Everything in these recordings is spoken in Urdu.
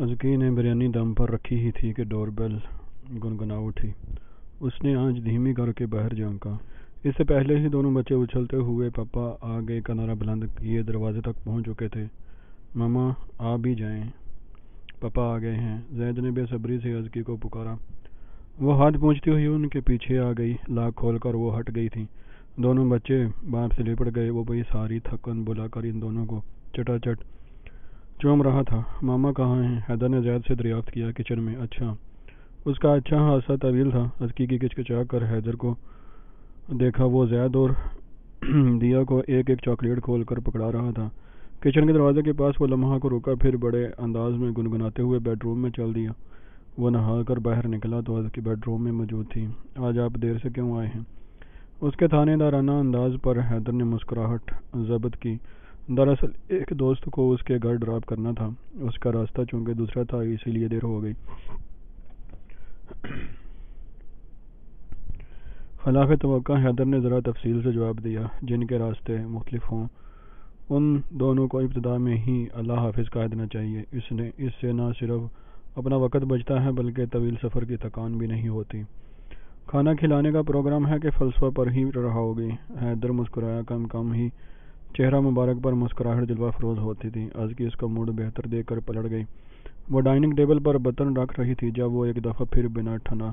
ازکی نے بریانی دم پر رکھی ہی تھی کہ ڈور بیل گنگنا اٹھی۔ اس نے آنچ دھیمی کر کے باہر جھانکا۔ اس سے پہلے ہی دونوں بچے اچھلتے ہوئے پاپا آ گئے کا نعرہ بلند کیے دروازے تک پہنچ چکے تھے۔ ماما آ بھی جائیں، پاپا آ گئے ہیں، زید نے بے صبری سے ازکی کو پکارا۔ وہ ہاتھ پوچھتی ہوئی ان کے پیچھے آ گئی۔ لاک کھول کر وہ ہٹ گئی تھی۔ دونوں بچے باپ سے لپٹ گئے۔ وہ بڑی ساری تھکن بھلا کر ان دونوں کو چٹا چٹ چوم رہا تھا۔ ماما کہاں ہیں؟ حیدر نے زید سے دریافت کیا۔ کچن میں۔ اچھا۔ اس کا اچھا خاصا طویل تھا۔ ازکی کی کچکچا کر حیدر کو دیکھا۔ وہ زید اور دیا کو ایک ایک چاکلیٹ کھول کر پکڑا رہا تھا۔ کچن کے دروازے کے پاس وہ لمحہ کو رکا، پھر بڑے انداز میں گنگناتے ہوئے بیڈ روم میں چل دیا۔ وہ نہا کر باہر نکلا تو ازکی بیڈ روم میں موجود تھی۔ آج آپ دیر سے کیوں آئے ہیں؟ اس کے تھانے دارانہ انداز پر حیدر نے مسکراہٹ ضبط کی۔ دراصل ایک دوست کو اس کے گھر ڈراپ کرنا تھا۔ اس کا راستہ چونکہ دوسرا تھا، اسی لیے دیر ہو گئی۔ خلاف توقع حیدر نے ذرا تفصیل سے جواب دیا۔ جن کے راستے مختلف ہوں ان دونوں کو ابتدا میں ہی اللہ حافظ کہہ دینا چاہیے۔ اس سے نہ صرف اپنا وقت بچتا ہے بلکہ طویل سفر کی تھکان بھی نہیں ہوتی۔ کھانا کھلانے کا پروگرام ہے کہ فلسفہ پر ہی رہو گی؟ حیدر مسکرایا۔ کم کم ہی چہرہ مبارک پر مسکراہٹ جلوہ افروز ہوتی تھی۔ ازکی اس کا موڈ بہتر دیکھ کر پلٹ گئی۔ وہ ڈائننگ ٹیبل پر برتن رکھ رہی تھی جب وہ ایک دفعہ پھر بنا ٹھنا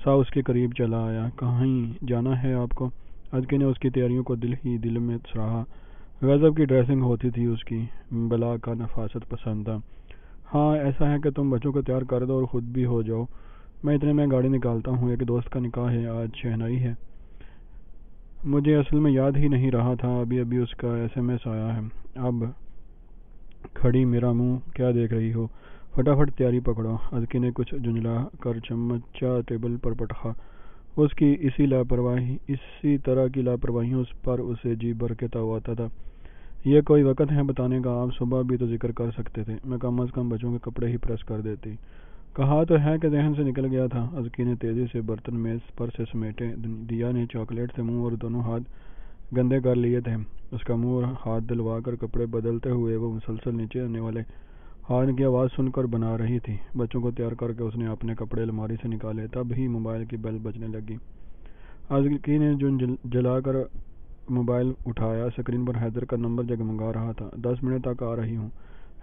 سا اس کے قریب چلا آیا۔ کہیں جانا ہے آپ کو؟ ازکی نے اس کی تیاریوں کو دل ہی دل میں سراہا۔ غضب کی ڈریسنگ ہوتی تھی اس کی، بلا کا نفاست پسند تھا۔ ہاں ایسا ہے کہ تم بچوں کو تیار کر دو اور خود بھی ہو جاؤ، میں اتنے میں گاڑی نکالتا ہوں۔ ایک دوست کا نکاح ہے آج، شہنائی ہے۔ مجھے اصل میں یاد ہی نہیں رہا تھا، ابھی ابھی اس کا SMS آیا ہے۔ اب کھڑی میرا منہ کیا دیکھ رہی ہو؟ فٹافٹ تیاری پکڑو۔ ازکی نے کچھ جھنجھلا کر چمچہ ٹیبل پر پٹکا۔ اس کی اسی طرح کی لاپرواہیوں پر اسے جی بھر کے تاؤ آتا تھا۔ یہ کوئی وقت ہے بتانے کا؟ آپ صبح بھی تو ذکر کر سکتے تھے، میں کم از کم بچوں کے کپڑے ہی پریس کر دیتی۔ کہا تو ہے کہ ذہن سے نکل گیا تھا۔ ازکی نے تیزی سے برتن میز پر سے سمیٹے۔ دیا نے چاکلیٹ سے منہ اور دونوں ہاتھ گندے کر لیے تھے۔ اس کا منہ اور ہاتھ دلوا کر کپڑے بدلتے ہوئے وہ مسلسل نیچے آنے والے ہارن کی آواز سن کر بنا رہی تھی۔ بچوں کو تیار کر کے اس نے اپنے کپڑے الماری سے نکالے، تب ہی موبائل کی بیل بجنے لگی۔ ازکی نے جلا کر موبائل اٹھایا۔ اسکرین پر حیدر کا نمبر جگمگا رہا تھا۔ 10 منٹ تک آ رہی ہوں،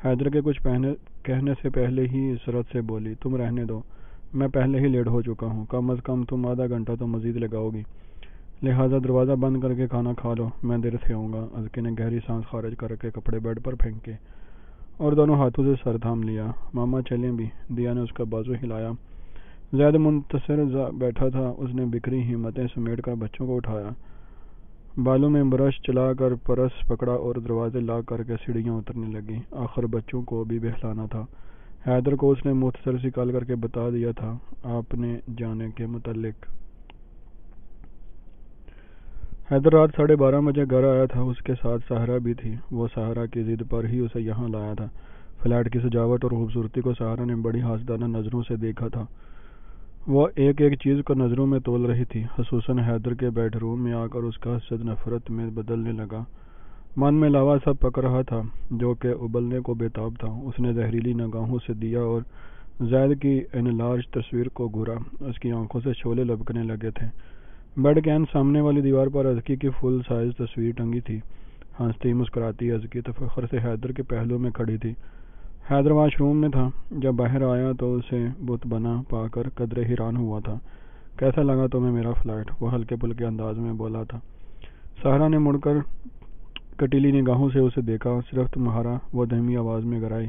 حیدر کے کچھ کہنے سے پہلے ہی سرعت سے بولی۔ تم رہنے دو، میں پہلے ہی لیٹ ہو چکا ہوں، کم از کم تم آدھا گھنٹہ تو مزید لگاؤ گی، لہٰذا دروازہ بند کر کے کھانا کھا لو، میں دیر سے آؤں گا۔ ازکی نے گہری سانس خارج کر کے کپڑے بیڈ پر پھینکے اور دونوں ہاتھوں سے سر تھام لیا۔ ماما چلیں بھی؟ دیا نے اس کا بازو ہلایا۔ زید منتصر بیٹھا تھا۔ اس نے بکھری ہمتیں سمیٹ کر بچوں کو اٹھایا، بالوں میں برش چلا کر پرس پکڑا اور دروازے لاک کر کے سیڑھیاں اترنے لگی۔ آخر بچوں کو بھی بہلانا تھا۔ حیدر کو اس نے مختصر سی کال کر کے بتا دیا تھا اپنے جانے کے متعلق۔ حیدر رات 12:30 بجے گھر آیا تھا۔ اس کے ساتھ ساحرہ بھی تھی۔ وہ ساحرہ کی ضد پر ہی اسے یہاں لایا تھا۔ فلیٹ کی سجاوٹ اور خوبصورتی کو ساحرہ نے بڑی حسدانہ نظروں سے دیکھا تھا۔ وہ ایک ایک چیز کو نظروں میں تول رہی تھی۔ خصوصاً حیدر کے بیڈ روم میں آ کر اس کا حسد نفرت میں بدلنے لگا۔ من میں لاوا سا پک رہا تھا جو کہ ابلنے کو بے تاب تھا۔ اس نے زہریلی نگاہوں سے دیا اور زید کی انلارج تصویر کو گھورا۔ اس کی آنکھوں سے شعلے لبکنے لگے تھے۔ بیڈ کے عین سامنے والی دیوار پر ازکی کی فل سائز تصویر ٹنگی تھی۔ ہنستی مسکراتی ازکی تفخر سے حیدر کے پہلو میں کھڑی تھی۔ حیدر واش روم میں تھا۔ جب باہر آیا تو اسے بت بنا پا کر قدرے حیران ہوا تھا۔ کیسا لگا تمہیں میرا فلیٹ؟ وہ ہلکے پھلکے انداز میں بولا تھا۔ ساحرہ نے مڑ کر کٹیلی نگاہوں سے اسے دیکھا۔ صرف تمہارا؟ وہ دھیمی آواز میں گرائی۔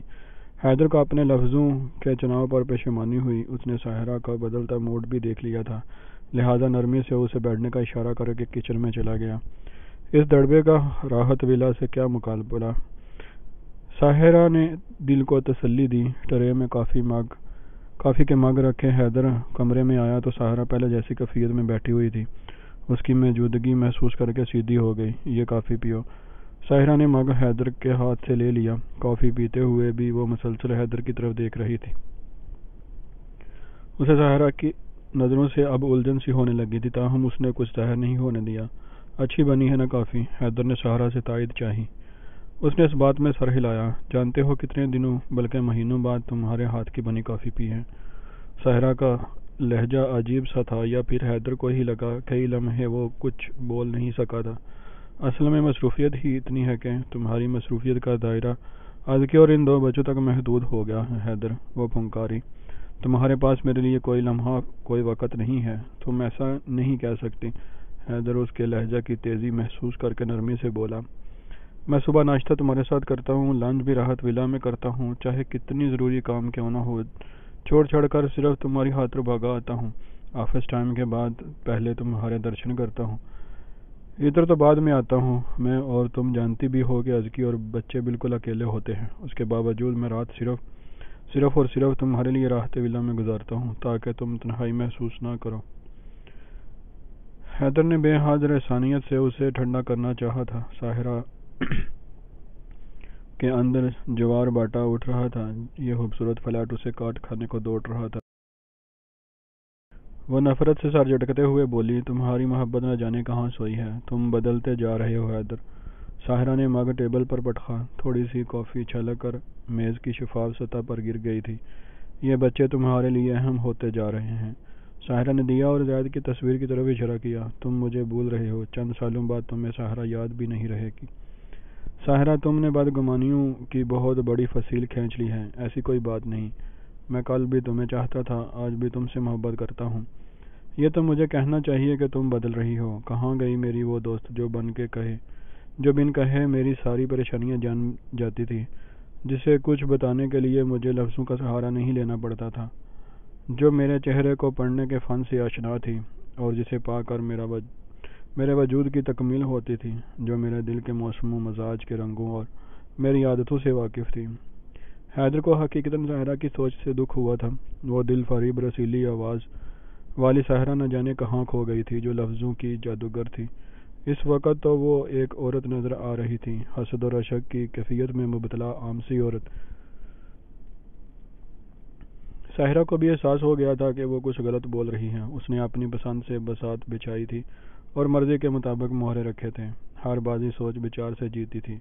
حیدر کو اپنے لفظوں کے چناؤ پر پشیمانی ہوئی۔ اس نے ساحرہ کا بدلتا موڈ بھی دیکھ لیا تھا، لہٰذا نرمی سے اسے بیٹھنے کا اشارہ کر کے کچن میں چلا گیا۔ اس دڑبے کا راحت ویلا سے کیا مقابلہ؟ ساحرہ نے دل کو تسلی دی۔ ٹرے میں کافی کے مگ رکھے حیدر کمرے میں آیا تو ساحرہ پہلے جیسی کیفیت میں بیٹھی ہوئی تھی۔ اس کی موجودگی محسوس کر کے سیدھی ہو گئی۔ یہ کافی پیو۔ ساحرہ نے مگ حیدر کے ہاتھ سے لے لیا۔ کافی پیتے ہوئے بھی وہ مسلسل حیدر کی طرف دیکھ رہی تھی۔ اسے ساحرہ کی نظروں سے اب الجھن سی ہونے لگی تھی، تاہم اس نے کچھ ظاہر نہیں ہونے دیا۔ اچھی بنی ہے نا کافی؟ حیدر نے ساحرہ سے تائید چاہی۔ اس نے اس بات میں سر ہلایا۔ جانتے ہو کتنے دنوں بلکہ مہینوں بعد تمہارے ہاتھ کی بنی کافی پی ہے؟ ساحرہ کا لہجہ عجیب سا تھا، یا پھر حیدر کو ہی لگا۔ کئی لمحے وہ کچھ بول نہیں سکا تھا۔ اصل میں مصروفیت ہی اتنی ہے کہ تمہاری مصروفیت کا دائرہ ازکی اور ان دو بچوں تک محدود ہو گیا ہے۔ حیدر، وہ پھنکاری، تمہارے پاس میرے لیے کوئی لمحہ، کوئی وقت نہیں ہے؟ تم ایسا نہیں کہہ سکتی۔ حیدر اس کے لہجہ کی تیزی محسوس کر کے نرمی سے بولا، میں صبح ناشتہ تمہارے ساتھ کرتا ہوں، لنچ بھی راحت ولا میں کرتا ہوں، چاہے کتنی ضروری کام کیوں نہ ہو، چھوڑ چھڑ کر صرف تمہاری خاطر بھاگا آتا ہوں۔ آفس ٹائم کے بعد پہلے تمہارے درشن کرتا ہوں، ادھر تو بعد میں آتا ہوں میں، اور تم جانتی بھی ہو کہ ازکی اور بچے بالکل اکیلے ہوتے ہیں۔ اس کے باوجود میں رات صرف اور صرف تمہارے لیے راحت ولا میں گزارتا ہوں تاکہ تم تنہائی محسوس نہ کرو۔ حیدر نے بے حد رحسانیت سے اسے ٹھنڈا کرنا چاہا تھا۔ ساحرہ کے اندر جوار باٹا اٹھ رہا تھا، یہ خوبصورت فلیٹ اسے کاٹ کھانے کو دوڑ رہا تھا۔ وہ نفرت سے سر جھٹکتے ہوئے بولی، تمہاری محبت نہ جانے کہاں سوئی ہے، تم بدلتے جا رہے ہو حیدر۔ ساحرہ نے مگ ٹیبل پر پٹکا، تھوڑی سی کافی چھلک کر میز کی شفاف سطح پر گر گئی تھی۔ یہ بچے تمہارے لیے اہم ہوتے جا رہے ہیں۔ ساحرہ نے دیا اور زید کی تصویر کی طرف اشارہ کیا، تم مجھے بھول رہے ہو، چند سالوں بعد تمہیں ساحرہ یاد بھی نہیں رہے گی۔ ساحرہ، تم نے بدگمانیوں کی بہت بڑی فصیل کھینچ لی ہے۔ ایسی کوئی بات نہیں، میں کل بھی تمہیں چاہتا تھا، آج بھی تم سے محبت کرتا ہوں۔ یہ تو مجھے کہنا چاہیے کہ تم بدل رہی ہو۔ کہاں گئی میری وہ دوست جو بن کہے میری ساری پریشانیاں جان جاتی تھی، جسے کچھ بتانے کے لیے مجھے لفظوں کا سہارا نہیں لینا پڑتا تھا، جو میرے چہرے کو پڑھنے کے فن سے آشنا تھی، اور جسے پا کر میرے وجود کی تکمیل ہوتی تھی، جو میرے دل کے موسموں، مزاج کے رنگوں اور میری عادتوں سے واقف تھی۔ حیدر کو حقیقتاً ساحرہ کی سوچ سے دکھ ہوا تھا۔ وہ دل فریب رسیلی آواز والی ساحرہ نہ جانے کہاں کھو گئی تھی، جو لفظوں کی جادوگر تھی۔ اس وقت تو وہ ایک عورت نظر آ رہی تھی، حسد اور عشق کی کیفیت میں مبتلا عام سی عورت۔ ساحرہ کو بھی احساس ہو گیا تھا کہ وہ کچھ غلط بول رہی ہے۔ اس نے اپنی پسند سے بساط بچھائی تھی اور مرضی کے مطابق مہرے رکھے تھے۔ ہر بازی سوچ بچار سے جیتی تھی،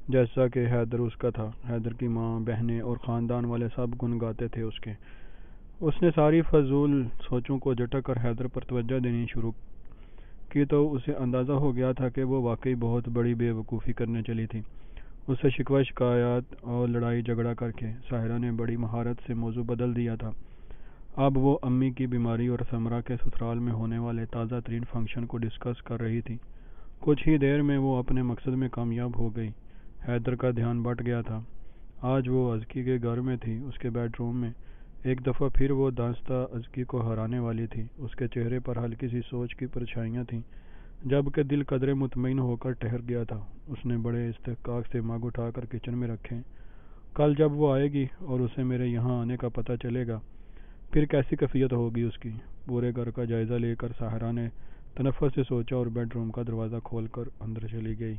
جیسا کہ حیدر اس کا تھا۔ حیدر کی ماں، بہنیں اور خاندان والے سب گن گاتے تھے اس کے۔ اس نے ساری فضول سوچوں کو جھٹک کر حیدر پر توجہ دینی شروع کی تو اسے اندازہ ہو گیا تھا کہ وہ واقعی بہت بڑی بے وقوفی کرنے چلی تھی۔ اس سے شکوہ شکایات اور لڑائی جھگڑا کر کے ساحرہ نے بڑی مہارت سے موضوع بدل دیا تھا۔ اب وہ امی کی بیماری اور سمرہ کے سسرال میں ہونے والے تازہ ترین فنکشن کو ڈسکس کر رہی تھی۔ کچھ ہی دیر میں وہ اپنے مقصد میں کامیاب ہو گئی۔ حیدر کا دھیان بٹ گیا تھا۔ آج وہ ازکی کے گھر میں تھی، اس کے بیڈ روم میں۔ ایک دفعہ پھر وہ دانستہ ازکی کو ہرانے والی تھی۔ اس کے چہرے پر ہلکی سی سوچ کی پرچھائیاں تھیں، جبکہ دل قدرے مطمئن ہو کر ٹھہر گیا تھا۔ اس نے بڑے استحقاق سے مگ اٹھا کر کچن میں رکھے۔ کل جب وہ آئے گی اور اسے میرے یہاں آنے کا پتہ چلے گا، پھر کیسی کیفیت ہوگی اس کی۔ پورے گھر کا جائزہ لے کر ساحرہ نے تنفس سے سوچا اور بیڈ روم کا دروازہ کھول کر اندر چلی گئی۔